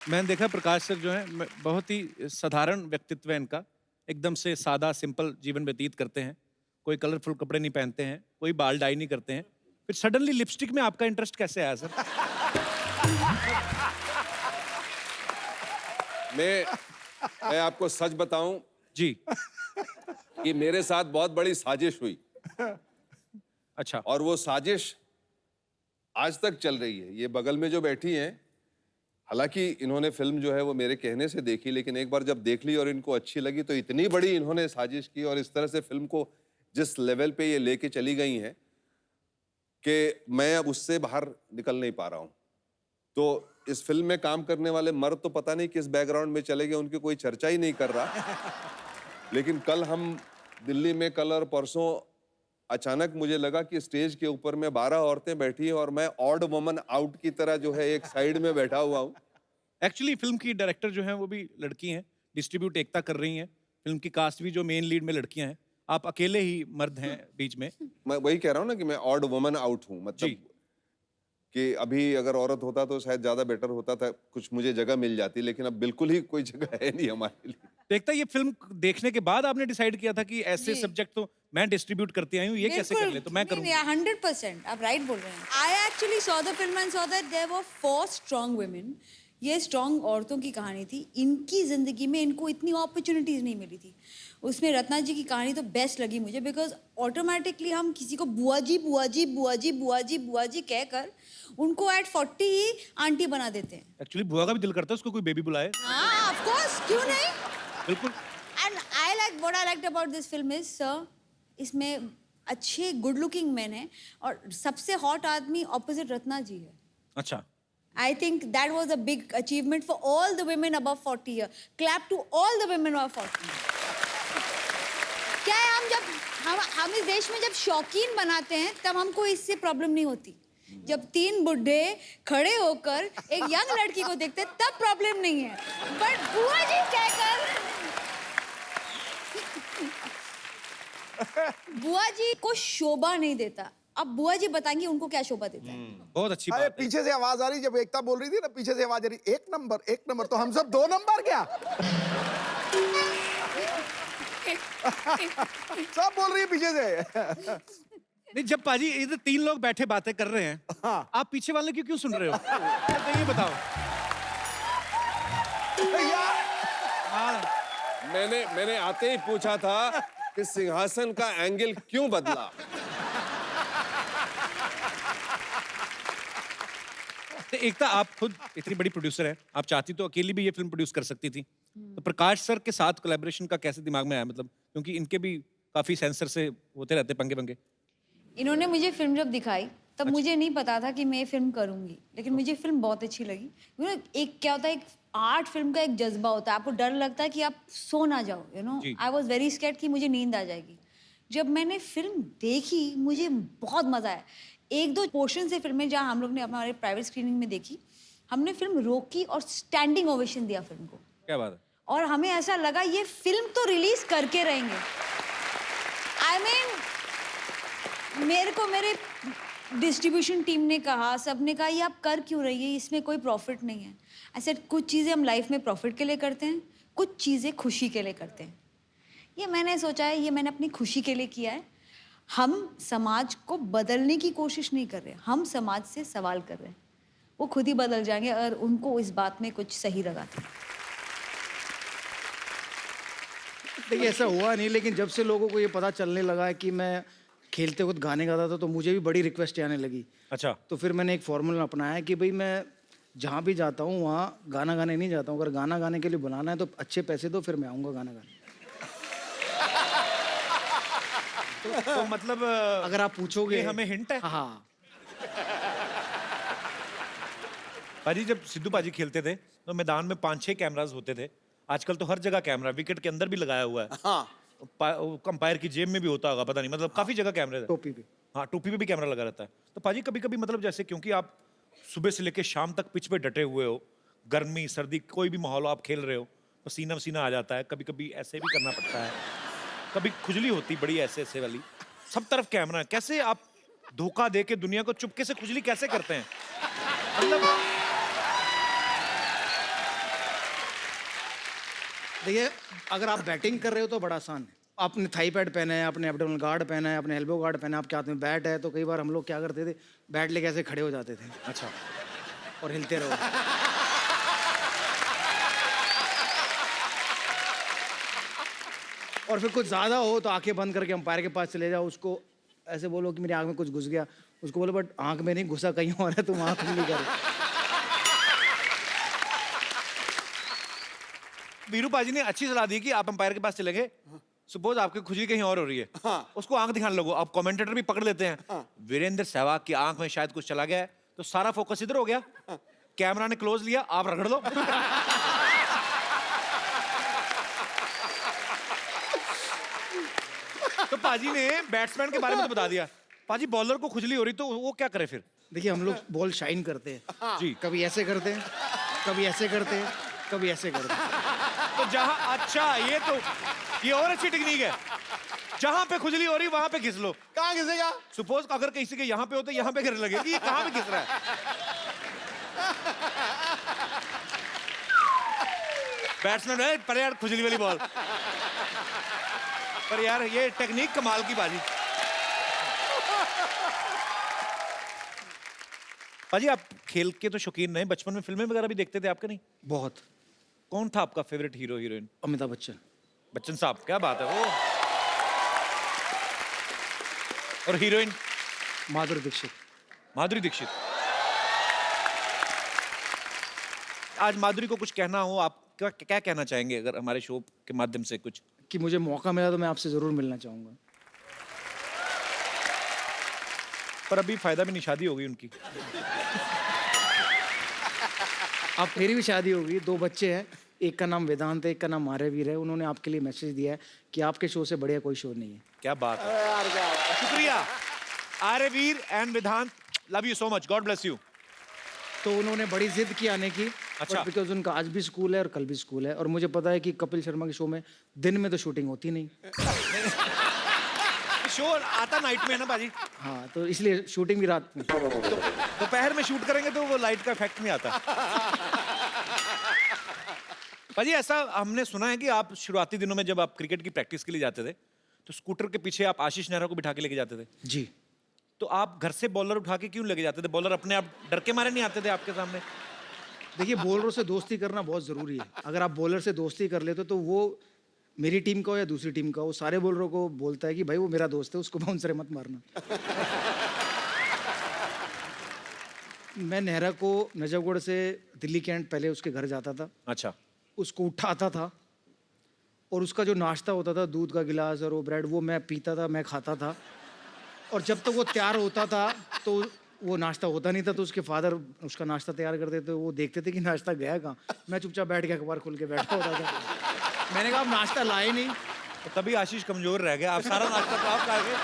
मैंने देखा प्रकाश सर जो है बहुत ही साधारण व्यक्तित्व है इनका। एकदम से सादा सिंपल जीवन व्यतीत करते हैं। कोई कलरफुल कपड़े नहीं पहनते हैं, कोई बाल डाई नहीं करते हैं। फिर सडनली लिपस्टिक में आपका इंटरेस्ट कैसे आया सर? मैं मैं आपको सच बताऊं जी। कि मेरे साथ बहुत बड़ी साजिश हुई अच्छा। और वो साजिश आज तक चल रही है। ये बगल में जो बैठी हैं, हालांकि इन्होंने फिल्म जो है वो मेरे कहने से देखी, लेकिन एक बार जब देख ली और इनको अच्छी लगी तो इतनी बड़ी इन्होंने साजिश की और इस तरह से फिल्म को जिस लेवल पे ये लेके चली गई हैं कि मैं अब उससे बाहर निकल नहीं पा रहा हूं। तो इस फिल्म में काम करने वाले मर्द तो पता नहीं किस बैकग्राउंड में चले गए, उनकी कोई चर्चा ही नहीं कर रहा। लेकिन कल हम दिल्ली में, कल और परसों अचानक मुझे लगा कि स्टेज के ऊपर में 12 औरतें बैठी हैं और मैं ऑड वुमन आउट की तरह जो है एक साइड में बैठा हुआ हूं। एक्चुअली फिल्म की डायरेक्टर जो हैं वो भी लड़की हैं, डिस्ट्रीब्यूट एकता कर रही हैं। फिल्म की कास्ट भी जो मेन लीड में लड़कियां हैं। आप अकेले ही मर्द हैं बीच में। मैं वही कह रहा हूं ना कि मैं ऑड वुमन आउट हूं, जी। मतलब कि अभी अगर औरत होता तो शायद ज्यादा बेटर होता था, कुछ मुझे जगह मिल जाती, लेकिन अब बिल्कुल ही कोई जगह है नहीं हमारे लिए। तो एकता ये फिल्म देखने के बाद आपने डिसाइड किया था कि ऐसे जी। सब्जेक्ट तो मैं डिस्ट्रीब्यूट करती आई हूँ, ये कैसे कर ले तो मैं करूँगी। 100% आप राइट बोल रहे हैं। I actually saw the film and saw that there were 4 strong women. ये स्ट्रॉन्ग औरतों की कहानी थी। इनकी जिंदगी में इनको इतनी अपॉर्चुनिटीज नहीं मिली थी। उसमें रत्ना जी की कहानी तो बेस्ट लगी मुझे, बिकॉज ऑटोमेटिकली हम किसी को बुआ जी बुआ जी बुआ जी बुआ जी बुआ जी कहकर उनको एट 40 ही आंटी बना देते हैं। एक्चुअली बुआ का भी दिल करता है उसको कोई बेबी बुलाए। हाँ ऑफ कोर्स, क्यों नहीं। बिल्कुल। And I like what I liked about this film is sir, इसमें अच्छे गुड लुकिंग मैन हैं और सबसे हॉट आदमी ऑपोजिट रत्ना जी है। अच्छा। I think that was a big achievement for all the women above 40 years. Clap to all the women above 40. क्या है, हम इस देश में जब शौकीन बनाते हैं तब हमको इससे प्रॉब्लम नहीं होती। जब 3 बुड्ढे खड़े होकर एक यंग लड़की को देखते हैं तब प्रॉब्लम नहीं है। बट बुआ जी कहकर बुआ जी को शोभा नहीं देता। अब बुआ जी बताएंगे उनको क्या शोभा देता है। बहुत अच्छी अरे बात है। पीछे से आवाज आ रही, जब एकता बोल रही थी ना, पीछे से आवाज आ रही, 1 नंबर 1 नंबर, तो हम सब 2 नंबर क्या? सब बोल रही है पीछे से। नहीं, जब पाजी इधर 3 लोग बैठे बातें कर रहे हैं, हाँ। आप पीछे वाले क्यों क्यों सुन रहे हो? तो ये बताओ। मैंने आते ही पूछा था कि सिंहासन का एंगल क्यों बदला। तो एकता आप खुद इतनी बड़ी प्रोड्यूसर है, आप चाहती तो अकेली भी ये फिल्म प्रोड्यूस कर सकती थी। तो प्रकाश सर के साथ कोलैबोरेशन का कैसे दिमाग में आया, मतलब क्योंकि इनके भी काफी सेंसर से होते रहते पंगे पंगे। इन्होंने मुझे फिल्म जब दिखाई तब मुझे नहीं पता था कि मैं ये फिल्म करूंगी, लेकिन मुझे फिल्म बहुत अच्छी लगी। एक क्या होता है, एक आर्ट फिल्म का एक जज्बा होता है, आपको डर लगता है कि आप सो ना जाओ, जी। आई वॉज वेरी स्कैर्ड कि मुझे नींद आ जाएगी। जब मैंने फिल्म देखी मुझे बहुत मजा आया। 1-2 पोर्शन से फिल्म में जहाँ हम लोग ने हमारे प्राइवेट स्क्रीनिंग में देखी, हमने फिल्म रोकी और स्टैंडिंग ओवेशन दिया फिल्म को। क्या बात है। और हमें ऐसा लगा ये फिल्म तो रिलीज करके रहेंगे। आई मीन मेरे को मेरे डिस्ट्रीब्यूशन टीम ने कहा, सबने कहा ये आप कर क्यों रही है, इसमें कोई प्रॉफिट नहीं है। ऐसे कुछ चीज़ें हम लाइफ में प्रॉफिट के लिए करते हैं, कुछ चीज़ें खुशी के लिए करते हैं। ये मैंने सोचा है, ये मैंने अपनी खुशी के लिए किया है। हम समाज को बदलने की कोशिश नहीं कर रहे, हम समाज से सवाल कर रहे हैं। वो खुद ही बदल जाएंगे अगर उनको इस बात में कुछ सही लगा था। देखिए ऐसा हुआ नहीं, लेकिन जब से लोगों को ये पता चलने लगा है कि मैं खेलते वक्त गाने गाता था तो मुझे भी बड़ी रिक्वेस्ट आने लगी। अच्छा। तो फिर मैंने एक फॉर्मूला अपनाया है कि भाई मैं जहाँ भी जाता हूँ वहाँ गाना गाने नहीं जाता हूँ। अगर गाना गाने के लिए बुलाना है तो अच्छे पैसे दो, फिर मैं आऊँगा गाना गाने। तो मतलब अगर आप पूछोगे ये हमें हिंट है। हाँ। पाजी जब सिद्धू पाजी खेलते थे तो मैदान में 5-6 कैमरास होते थे। आजकल तो हर जगह कैमरा, विकेट के अंदर भी लगाया हुआ है। हाँ। अंपायर की जेब में भी होता होगा, पता नहीं, मतलब काफी जगह कैमरे। टोपी पे। हाँ, टोपी पे भी कैमरा लगा रहता है। तो पाजी कभी कभी मतलब जैसे, क्योंकि आप सुबह से लेकर शाम तक पिच पे डटे हुए हो, गर्मी सर्दी कोई भी माहौल हो, आप खेल रहे हो, पसीना वसीना आ जाता है, कभी कभी ऐसे भी करना पड़ता है, कभी खुजली होती बड़ी ऐसे ऐसे वाली, सब तरफ कैमरा है। कैसे आप धोखा दे के दुनिया को चुपके से खुजली कैसे करते हैं? मतलब देखिए, अगर आप बैटिंग कर रहे हो तो बड़ा आसान है। आपने थाई पैड पहना है, आपने एब्डोमिनल गार्ड पहना है, आपने एल्बो गार्ड पहना है, आपके हाथ में बैट है, तो कई बार हम लोग क्या करते थे, बैट लेके ऐसे खड़े हो जाते थे अच्छा, और हिलते रहो। और फिर कुछ ज़्यादा हो तो आंखें बंद करके अंपायर के पास चले जाओ, उसको ऐसे बोलो कि मेरी आंख में कुछ घुस गया, उसको बोलो बट आंख में नहीं घुसा, कहीं और है, तुम आंख नहीं कर। वीरू पाजी ने अच्छी सलाह दी कि आप अंपायर के पास चले गए, सपोज आपकी खुजली कहीं और हो रही है, उसको आंख दिखाने लगो। अब कमेंटेटर भी पकड़ लेते हैं, वीरेंद्र सहवाग की आंख में शायद कुछ चला गया है, तो सारा फोकस इधर हो गया, कैमरा ने क्लोज लिया, आप रगड़ लो। तो पाजी ने बैट्समैन के बारे में तो बता दिया, पाजी बॉलर को खुजली हो रही तो वो क्या करे फिर? देखिए, हम लोग बॉल शाइन करते हैं जी, कभी ऐसे करते हैं, कभी ऐसे करते हैं, कभी ऐसे करते हैं। तो जहां, अच्छा ये और अच्छी टेक्निक है, जहां पे खुजली हो रही वहां पे घिस लो। कहाँ घिसेगा? सपोज अगर किसी के यहाँ पे हो तो यहाँ पे गिर लगेगी, ये कहाँ पे घिस रहा है? बैट्समैन है पर यार खुजली वाली बॉल, पर यार ये टेक्निक कमाल की बाजी। पाजी आप खेल के तो शौकीन नहीं, बचपन में फिल्में वगैरह भी देखते थे आपके? नहीं? बहुत। कौन था आपका favourite hero heroine? Amitabh Bachchan. Bachchan साहब, क्या बात है वो। और हीरोइन? माधुरी दीक्षित। माधुरी दीक्षित। आज माधुरी को कुछ कहना हो, आप क्या कहना चाहेंगे अगर हमारे शो के माध्यम से कुछ? कि मुझे मौका मिला तो मैं आपसे जरूर मिलना चाहूंगा। पर अभी फायदा भी नहीं, शादी हो गई उनकी। अब मेरी भी शादी होगी, 2 बच्चे हैं, एक का नाम वेदांत है, एक का नाम आर्यवीर है। उन्होंने आपके लिए मैसेज दिया है कि आपके शो से बढ़िया कोई शो नहीं है। क्या बात है, शुक्रिया Aryaveer and Vedant, love you so much, God bless you. तो उन्होंने बड़ी जिद की आने की, अच्छा। बिकॉज उनका आज भी स्कूल है और कल भी स्कूल है, और मुझे पता है कि कपिल शर्मा के शो में दिन में तो शूटिंग होती नहीं। शो आता नाइट में है ना बाजी, हाँ, तो इसलिए शूटिंग भी रात में। दोपहर में शूट करेंगे तो वो लाइट का इफेक्ट नहीं आता। पाजी ऐसा हमने सुना है कि आप शुरुआती दिनों में जब आप क्रिकेट की प्रैक्टिस के लिए जाते थे तो स्कूटर के पीछे आप आशीष नेहरा को बिठा के लेके जाते थे। जी। तो आप घर से बॉलर उठा के क्यों लेके जाते थे? बॉलर अपने आप डर के मारे नहीं आते थे आपके सामने? देखिए, बॉलरों से दोस्ती करना बहुत ज़रूरी है। अगर आप बॉलर से दोस्ती कर लेते तो वो मेरी टीम का हो या दूसरी टीम का हो, सारे बॉलरों को बोलता है कि भाई वो मेरा दोस्त है, उसको बाउंसर मत मारना। मैं नेहरा को नजफगढ़ से दिल्ली कैंट पहले उसके घर जाता था, अच्छा, उसको उठाता था और उसका जो नाश्ता होता था, दूध का गिलास और वो ब्रेड, वो मैं पीता था, मैं खाता था। और जब तक वो तैयार होता था तो वो नाश्ता होता नहीं था, तो उसके फादर उसका नाश्ता तैयार करते थे। वो देखते थे कि नाश्ता गया कहाँ, मैं चुपचाप बैठ के अखबार खोल के बैठा होता था। मैंने कहा आप नाश्ता लाए नहीं। तो तभी आशीष कमजोर रह गया, आप सारा नाश्ता तो आप खा गए।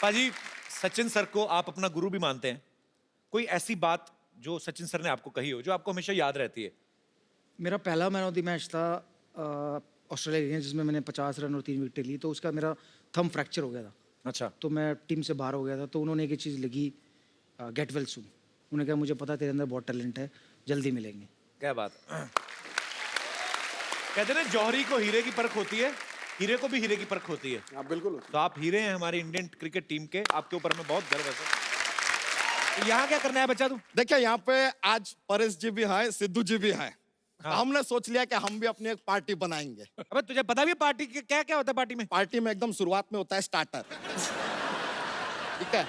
पाजी सचिन सर को आप अपना गुरु भी मानते हैं, कोई ऐसी बात जो सचिन सर ने आपको कही हो जो आपको हमेशा याद रहती है? मेरा पहला मैन ऑफ द मैच था ऑस्ट्रेलिया के, जिसमें मैंने 50 रन और 3 विकेटें ली, तो उसका मेरा थंब फ्रैक्चर हो गया था। अच्छा, तो मैं टीम से बाहर हो गया था। तो उन्होंने एक चीज़ लगी, गेट वेल सून। उन्होंने कहा मुझे पता है तेरे अंदर बहुत टैलेंट है, जल्दी मिलेंगे। क्या बात है। कहते हैं ना जौहरी को हीरे की परख होती है, हीरे को भी हीरे की परख होती है। हाँ बिल्कुल। तो आप हीरे हैं हमारी इंडियन क्रिकेट टीम के, आपके ऊपर हमें बहुत गर्व है सर। तो यहाँ क्या करना है बच्चा तू? देखिए, यहाँ पे आज परेश जी भी हैं, सिद्धू जी भी हैं। हाँ। हमने सोच लिया कि हम भी अपनी एक पार्टी बनाएंगे। अबे तुझे पता भी है पार्टी क्या क्या होता है पार्टी में? पार्टी में एकदम शुरुआत में होता है स्टार्टर, ठीक है,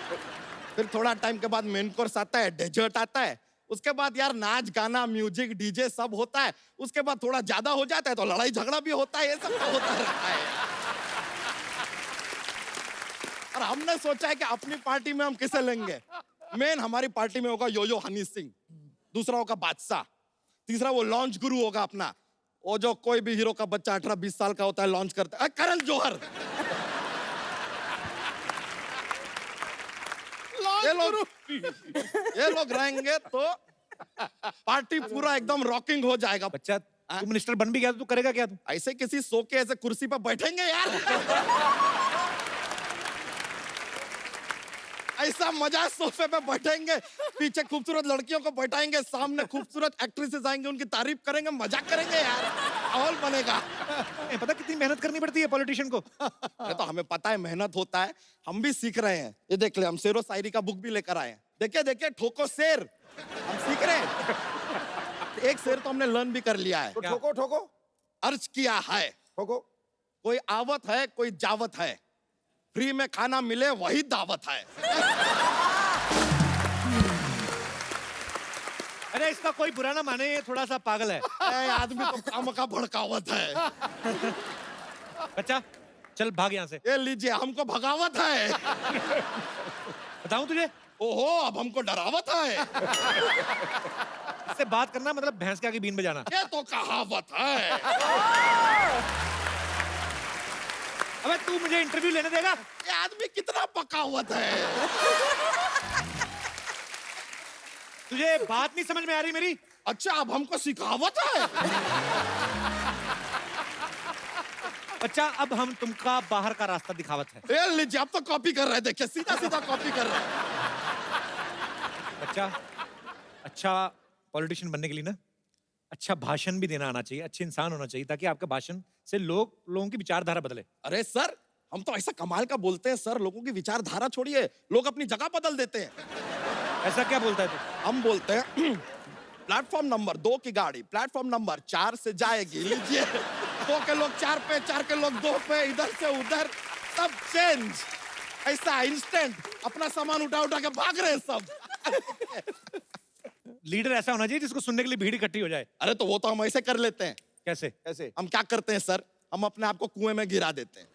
फिर थोड़ा टाइम के बाद मेन कोर्स आता है, डेजर्ट आता है, उसके बाद यार नाच गाना म्यूजिक डीजे सब होता है, उसके बाद थोड़ा ज्यादा हो जाता है तो लड़ाई झगड़ा भी होता है, ये सब तो होता रहता है। और हमने सोचा है कि अपनी पार्टी में हम किसे लेंगे। मेन हमारी पार्टी में होगा योयो हनी सिंह, दूसरा होगा बादशाह, तीसरा वो लॉन्च गुरु होगा अपना, वो जो कोई भी हीरो का बच्चा 18-20 साल का होता है लॉन्च करता है, करण जौहर। ये लोग रहेंगे तो पार्टी पूरा एकदम रॉकिंग हो जाएगा। बच्चा तू मिनिस्टर बन भी गया तो तू करेगा क्या? तू ऐसे किसी सो के ऐसे कुर्सी पर बैठेंगे यार। ऐसा मजा है, सोफे पे बैठेंगे, पीछे खूबसूरत लड़कियों को बैठाएंगे, सामने खूबसूरत एक्ट्रेसेस आएंगे, उनकी तारीफ करेंगे, मजाक करेंगे यार, माहौल बनेगा। पता कितनी मेहनत करनी पड़ती है पॉलिटिशियन को। ये तो हमें पता है, मेहनत होता है, हम भी सीख रहे हैं। ये देख ले, हम शेरो शायरी का बुक भी लेकर आए हैं। देखिए देखिए, ठोको शेर, हम सीख रहे हैं। एक शेर तो हमने लर्न भी कर लिया है। तो ठोको ठोको अर्ज किया है, ठोको। कोई आवत है कोई जावत है, फ्री में खाना मिले वही दावत है। अरे इसका कोई बुरा ना माने, ये थोड़ा सा पागल है। ए, आदमी तो काम का भड़कावत है। बच्चा चल भाग यहाँ से। ये लीजिए, हमको भगावत है। बताऊं तुझे, ओहो, अब हमको डरावत है। इससे बात करना मतलब भैंस के आगे बीन बजाना। ये तो कहावत है। अबे तू मुझे इंटरव्यू लेने देगा? ये आदमी कितना पकावत है। तुझे बात नहीं समझ में आ रही मेरी? अच्छा, अब हमको सिखावत है। बच्चा अब हम तुमका बाहर का रास्ता दिखावत है। ये लीजिए, अब तो कॉपी कर रहे हैं, देखिए सीधा सीधा कॉपी कर रहे हैं। बच्चा अच्छा पॉलिटिशियन बनने के लिए ना अच्छा भाषण भी देना आना चाहिए, अच्छे इंसान होना चाहिए, ताकि आपके भाषण से लोगों की विचारधारा बदले। अरे सर, हम तो ऐसा कमाल का बोलते हैं सर, लोगों की विचारधारा छोड़िए, लोग अपनी जगह बदल देते हैं। ऐसा क्या बोलता है तू? हम बोलते हैं प्लेटफॉर्म नंबर 2 की गाड़ी प्लेटफॉर्म नंबर 4 से जाएगी, लीजिए 2 के लोग 4 पे, 4 के लोग 2 पे, इधर से उधर सब चेंज। ऐसा इंस्टेंट अपना सामान उठा उठा के भाग रहे हैं सब। लीडर ऐसा होना चाहिए जिसको सुनने के लिए भीड़ इकट्ठी हो जाए। अरे तो वो तो हम ऐसे कर लेते हैं। कैसे? कैसे? हम क्या करते हैं सर, हम अपने आप को कुएं में गिरा देते हैं,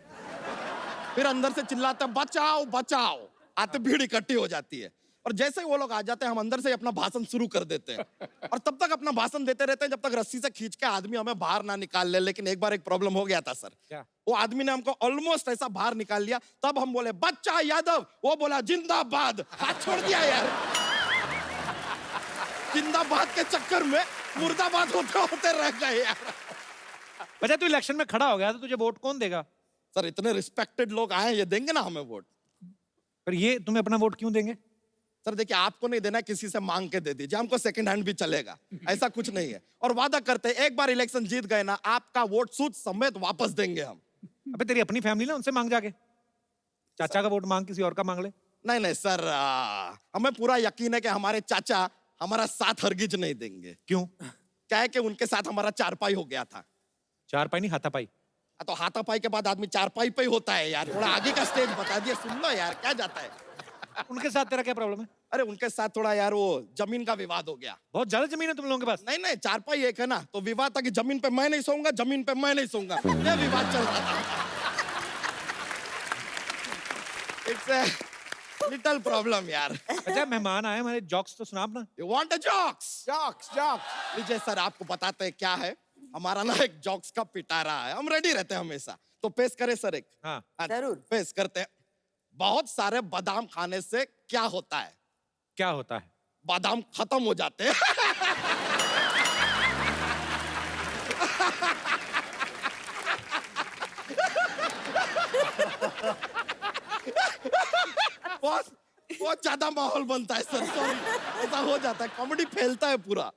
फिर अंदर से चिल्लाते हैं बचाओ बचाओ, आते भीड़ इकट्ठी हो जाती है, और जैसे ही वो लोग आ जाते हैं हम अंदर से अपना भाषण शुरू कर देते हैं, और तब तक अपना भाषण देते रहते हैं जब तक रस्सी से खींच के आदमी हमें बाहर ना निकाल ले। लेकिन एक बार एक प्रॉब्लम हो गया था सर। क्या? वो आदमी ने हमको ऑलमोस्ट ऐसा बाहर निकाल लिया, तब हम बोले बच्चा यादव, वो बोला जिंदाबाद, हाथ छोड़ दिया यार। जिंदाबाद के चक्कर में मुर्दाबाद होते होते रह गए यार। बच्चा तू इलेक्शन में खड़ा हो गया तो तुझे वोट कौन देगा? सर इतने रिस्पेक्टेड लोग आए हैं, ये देंगे ना हमें वोट। पर ये तुम्हें अपना वोट क्यों देंगे? सर देखिए, आपको नहीं देना, किसी से मांग के दे दीजिए, हमको सेकंड हैंड भी चलेगा, ऐसा कुछ नहीं है। और वादा करते हैं एक बार इलेक्शन जीत गए ना, आपका वोट सूद समेत वापस देंगे हम। अबे तेरी अपनी फैमिली ना, उनसे मांग जाके। चाचा का वोट मांग, किसी और का मांग ले। नहीं नहीं सर, हमें पूरा यकीन है कि हमारे चाचा हमारा साथ हरगिज नहीं देंगे। क्यों? क्या है कि उनके साथ हमारा चारपाई हो गया था। चारपाई नहीं, हाथापाई। तो हाथापाई के बाद आदमी चारपाई पे ही होता है यार, थोड़ा आगे का स्टेज बता दिया, सुन लो यार क्या जाता है। उनके साथ तेरा क्या प्रॉब्लम है? अरे उनके साथ थोड़ा यार वो जमीन का विवाद हो गया। बहुत ज्यादा जमीन है तुम लोगों के पास। नहीं नहीं, चारपाई एक है ना, तो विवाद था कि जमीन पे मैं नहीं सोऊंगा, जमीन पे मैं नहीं सोऊंगा, ये विवाद चल रहा था। इट्स लिटिल प्रॉब्लम यार। अच्छा मेहमान आए हमारे, जोक्स तो सुना अपना। You want a jokes? Jokes jokes. लीजिए सर, आपको बताते हैं क्या है, हमारा ना एक जोक्स का पिटारा है, हम रेडी रहते हैं हमेशा। तो पेश करें सर एक? हाँ। जरूर पेश करते हैं। बहुत सारे बादाम खाने से क्या होता है? क्या होता है? बादाम खत्म हो जाते हैं। बहुत ज्यादा माहौल बनता है सर, सॉरी, ऐसा हो जाता है, कॉमेडी फैलता है पूरा।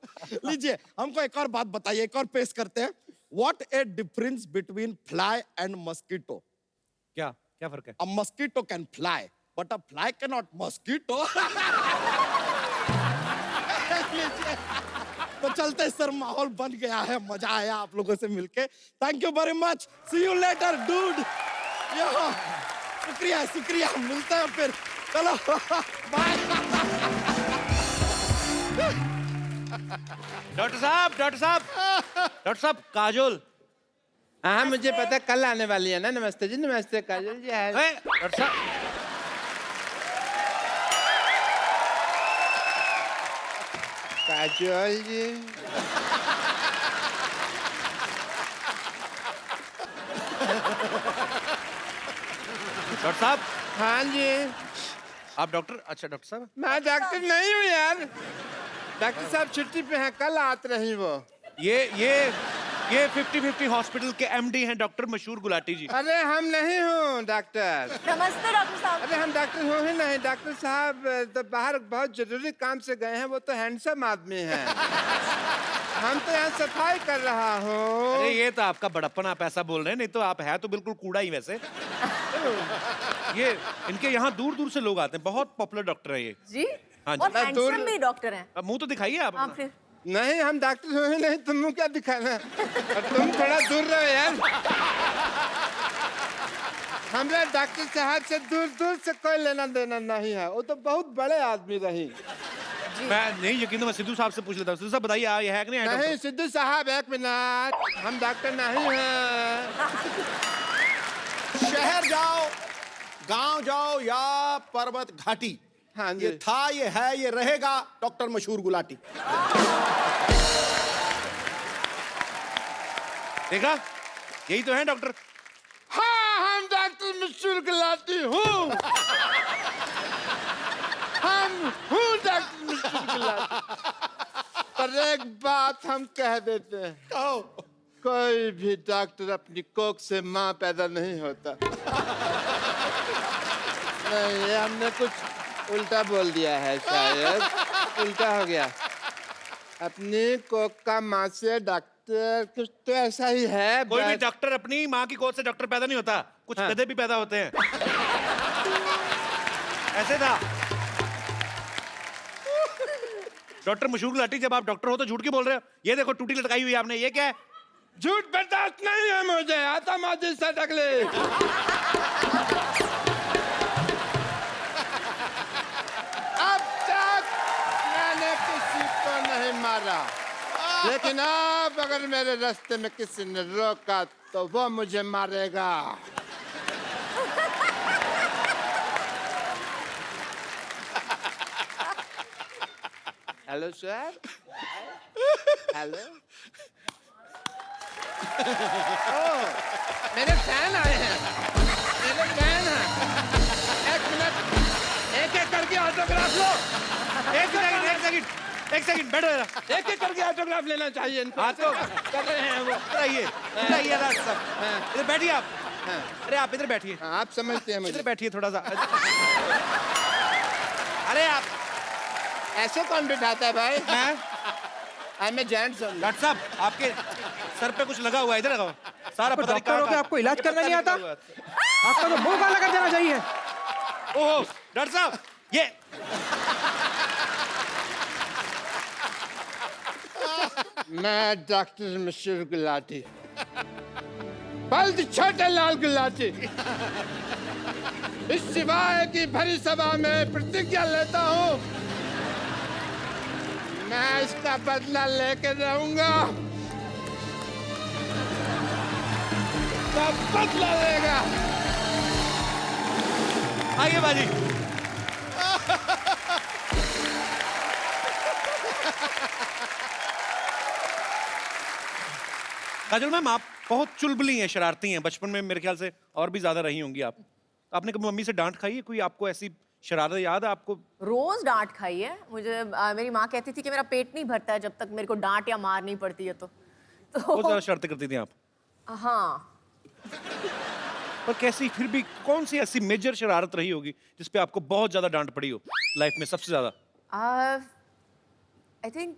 लीजिए हमको एक और बात बताइए, एक और पेश करते हैं। What A difference between fly and mosquito? क्या क्या फर्क है? A mosquito can fly, but a fly cannot mosquito. तो चलते हैं सर, माहौल बन गया है, मजा आया आप लोगों से मिलके। Thank you very much, see you later dude. शुक्रिया शुक्रिया, मिलते हैं फिर, चलो बाय। डॉक्टर साहब, डॉक्टर साहब, डॉक्टर साहब, काजोल। हाँ मुझे पता, कल आने वाली है ना। नमस्ते जी, नमस्ते काजल जी। है डॉक्टर साहब, काजल जी। डॉक्टर साहब। हाँ जी। आप डॉक्टर? अच्छा डॉक्टर साहब। मैं डॉक्टर नहीं हूँ यार, डॉक्टर साहब छुट्टी पे हैं, कल आते रही वो। ये ये 50-50 हॉस्पिटल के एमडी हैं डॉक्टर मशहूर गुलाटी जी। अरे हम नहीं हूँ डॉक्टर। नमस्ते डॉक्टर साहब। अरे हम डॉक्टर हो ही नहीं। डॉक्टर साहब तो बाहर बहुत जरूरी काम से गए हैं। वो तो हैंडसम आदमी हैं। हम तो यहाँ सफाई कर रहा हूँ। अरे ये तो आपका बड़प्पन, आप ऐसा बोल रहे हैं, नहीं तो आप है तो बिल्कुल कूड़ा ही वैसे। ये इनके यहाँ दूर दूर से लोग आते हैं, बहुत पॉपुलर डॉक्टर है ये। जी हाँ जी। और हैंडसम भी डॉक्टर हैं। अब मुंह तो दिखाइए आप हाँ अपना। फिर नहीं हम डॉक्टर हो ही नहीं, तुम क्या दिखाना। और तुम थोड़ा दूर रहो यार। हमें डॉक्टर साहब से दूर दूर से कोई लेना देना नहीं है। वो तो बहुत बड़े आदमी रही। मैं नहीं यकीन, मैं सिद्धू साहब से पूछ लेता हूँ। सिद्धू साहब बताइए, ये है कि नहीं? नहीं सिद्धू साहब एक मिनट, हम डॉक्टर नहीं हैं। शहर जाओ, गांव जाओ या पर्वत घाटी, हाँ जी। ये था, ये है, ये रहेगा डॉक्टर मशहूर गुलाटी। देखा, यही तो है डॉक्टर। हाँ हम डॉक्टर मशहूर गुलाटी हूँ। हम हूँ डॉक्टर मशहूर गुलाटी। पर एक बात हम कह देते हैं, कहो। कोई भी डॉक्टर अपनी कोख से माँ पैदा नहीं होता। नहीं ये हमने कुछ उल्टा बोल दिया है, शायद उल्टा हो गया। अपनी कोख का माँ से डॉक्टर, कुछ तो ऐसा ही है। कोई भी बस- डॉक्टर अपनी माँ की गोद से डॉक्टर पैदा नहीं होता, कुछ हाँ। गधे भी पैदा होते हैं। ऐसे था। डॉक्टर मशहूर गुलाटी, जब आप डॉक्टर हो तो झूठ क्यों बोल रहे हो? ये देखो टूटी लटकाई हुई है आपने, ये क्या है? झूठ बर्दाश्त नहीं है मुझे, आता माजी से टकले। अब तक मैंने किसी को नहीं मारा, लेकिन अब अगर मेरे रास्ते में किसी ने रोका तो वो मुझे मारेगा। Hello sir. हेलो। मेरे फैन आए हैं, मेरे फैन हैं। एक मिनट, एक एक करके ऑटोग्राफ लो। एक सेकंड बैठो जरा। एक एक करके ऑटोग्राफ लेना चाहिए इनको। हाँ तो कर रहे हैं वो। इधर आइए राज साहब, इधर बैठिए आप। हाँ। अरे आप इधर बैठिए, हाँ, आप समझते हैं इधर मुझे। बैठिए थोड़ा सा। अरे आप, ऐसे कौन बिठाता है भाई? मैं मैं जेंट्स हूँ। डॉक्टर साहब आपके सर पे कुछ लगा हुआ है, इधर लगाओ। सारा पता नहीं डॉक्टर हो के कहाँ- आपको इलाज करना नहीं आता? हुआ है। आपका तो मुंह काला कर देना चाहिए। ओहो डॉक्टर साहब, ये मैं डॉक्टर मशहूर गुलाटी, बल्द छोटे लाल गुलाटी, इस सिवाय की भरी सभा में प्रतिज्ञा लेता हूँ, मैं इसका बदला लेके रहूंगा। सब बदला लेगा। आइए बाजी। काजल मैम, आप बहुत चुलबुली हैं, शरारती हैं। बचपन में मेरे ख्याल से और भी ज्यादा रही होंगी आप। आपने कभी मम्मी से डांट खाई है? कोई आपको ऐसी शरारत याद है आपको? रोज डांट खाई है मुझे। मेरी माँ कहती थी कि मेरा पेट नहीं भरता है जब तक मेरे को डांट या मार नहीं पड़ती है तो बहुत ज्यादा शरारतें करती थी आप। हाँ। पर कैसी, फिर भी कौन सी ऐसी मेजर शरारत रही होगी जिसपे आपको बहुत ज्यादा डांट पड़ी हो लाइफ में, सबसे ज्यादा? आई थिंक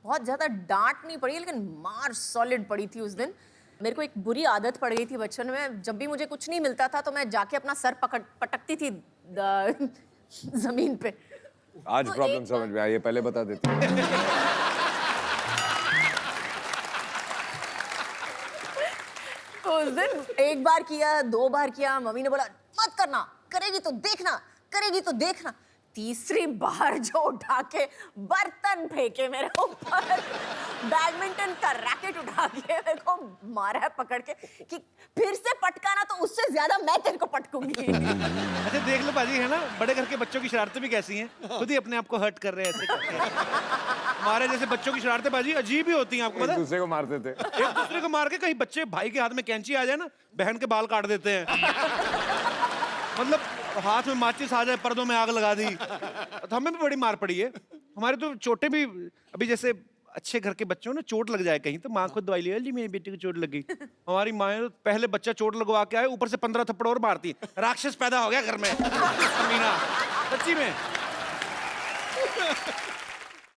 बहुत ज़्यादा डांट नहीं पड़ी लेकिन मार सॉलिड पड़ी थी उस दिन। मेरे को एक बुरी आदत पड़ गई थी बचपन में, जब भी मुझे कुछ नहीं मिलता था तो मैं जाके अपना सर पटकती थी जमीन पे। आज तो प्रॉब्लम एक समझ में आई है, पहले बता देती। तो उस दिन एक बार किया, 2 बार किया, मम्मी ने बोला मत करना, करेगी तो देखना, करेगी तो देखना। तीसरी बार जो उठा के बर्तन फेंके मेरे ऊपर, बैडमिंटन का रैकेट उठा के मेरे को मारा है पकड़ के कि फिर से पटकाना तो उससे ज्यादा मैं तेरे को पटकूंगी। अच्छा देख लो बाजी, है ना, बड़े घर के बच्चों की शरारतें भी कैसी हैं, खुद ही अपने आप को हर्ट कर रहे हैं ऐसे करके। हमारे जैसे बच्चों की शरारतें बाजी अजीब ही होती हैं, आपको पता एक है? दूसरे को मारते थे। एक दूसरे को मार के, कहीं बच्चे भाई के हाथ में कैंची आ जाए ना, बहन के बाल काट देते हैं। मतलब हाथ में माचिस आ जाए, पर्दों में आग लगा दी। तो हमें भी बड़ी मार पड़ी है। हमारे तो चोटें भी, अभी जैसे अच्छे घर के बच्चों ने चोट लग जाए कहीं तो माँ को दवाई ले ली, मेरी बेटी को चोट लग गई। हमारी माँ पहले बच्चा चोट लगवा के आए, ऊपर से 15 थप्पड़ और मारती है, राक्षस पैदा हो गया घर में। मीना सच्ची में।